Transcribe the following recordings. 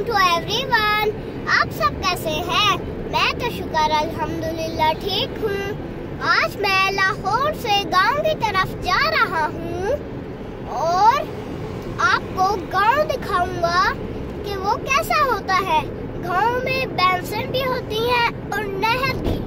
To everyone. आप सब कैसे हैं? मैं तो शुक्र अल्हम्दुलिल्लाह ठीक हूँ। आज मैं लाहौर से गांव की तरफ जा रहा हूँ और आपको गांव दिखाऊंगा कि वो कैसा होता है। गांव में भैंसें भी होती हैं और नहर भी।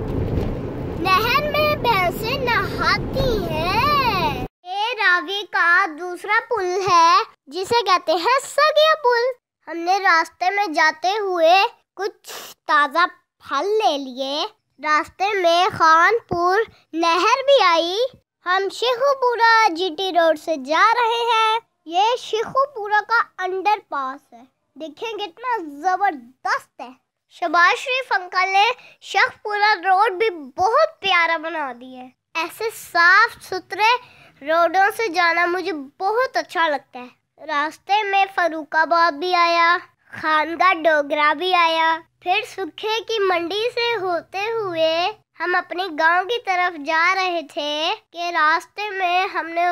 नहर में भैंसें नहाती हैं। ये रावी का दूसरा पुल है जिसे कहते हैं सगिया पुल। हमने रास्ते में जाते हुए कुछ ताज़ा फल ले लिए। रास्ते में खानपुर नहर भी आई। हम शेखुपुरा जीटी रोड से जा रहे हैं। ये शेखुपुरा का अंडरपास है। देखें कितना जबरदस्त है। शहबाज शरीफ अंकल ने शेखुपुरा रोड भी बहुत प्यारा बना दिया है। ऐसे साफ सुथरे रोडों से जाना मुझे बहुत अच्छा लगता है। रास्ते में फरुखाबाद भी आया, खानगा डोगरा भी आया। फिर सूखे की मंडी से होते हुए हम अपने गांव की तरफ जा रहे थे कि रास्ते में हमने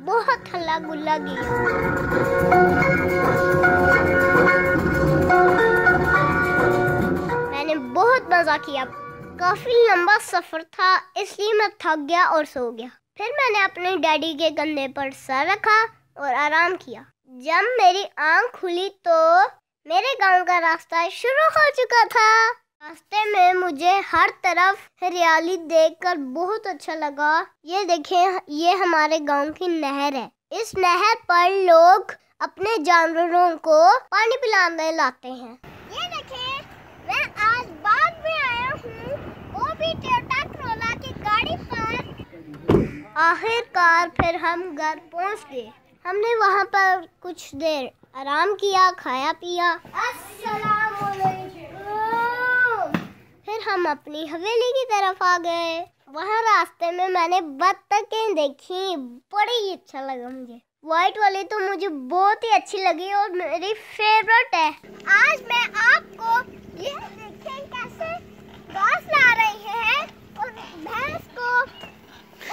बहुत हल्ला गुल्ला किया। मैंने बहुत मजा किया। काफी लंबा सफर था इसलिए मैं थक गया और सो गया। फिर मैंने अपने डैडी के कंधे पर सर रखा और आराम किया। जब मेरी आंख खुली तो मेरे गांव का रास्ता शुरू हो चुका था। रास्ते में मुझे हर तरफ हरियाली देखकर बहुत अच्छा लगा। ये देखें, ये हमारे गांव की नहर है। इस नहर पर लोग अपने जानवरों को पानी पिलाने लाते हैं। ये देखें, मैं आज बाग में आया हूँ, वो भी टोयोटा करोला की गाड़ी पर। आखिरकार फिर हम घर पहुँच गए। हमने वहाँ पर कुछ देर आराम किया, खाया पिया। फिर हम अपनी हवेली की तरफ आ गए। वहाँ रास्ते में मैंने बत्तखें देखी, बड़ी अच्छा लगा मुझे। व्हाइट वाली तो मुझे बहुत ही अच्छी लगी और मेरी फेवरेट है। आज मैं आपको ये देखें कैसे घास ला रही है और भैंस को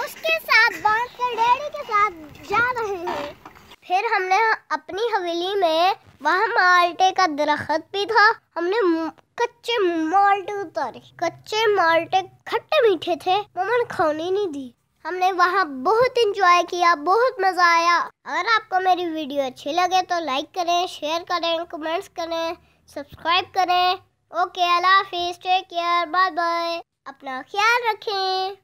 उसके साथ बांध कर डैडी के साथ जा रहे हैं। फिर हमने अपनी हवेली में वहाँ माल्टे का दरख्त भी था। हमने कच्चे माल्टे उतारे। कच्चे माल्टे खट्टे मीठे थे, मम्मा ने खाने नहीं दी। हमने वहाँ बहुत एंजॉय किया, बहुत मजा आया। अगर आपको मेरी वीडियो अच्छी लगे तो लाइक करें, शेयर करें, कमेंट्स करें, सब्सक्राइब करें। ओके, अल्लाह हाफिज़, टेक केयर, बाय बाय। अपना ख्याल रखें।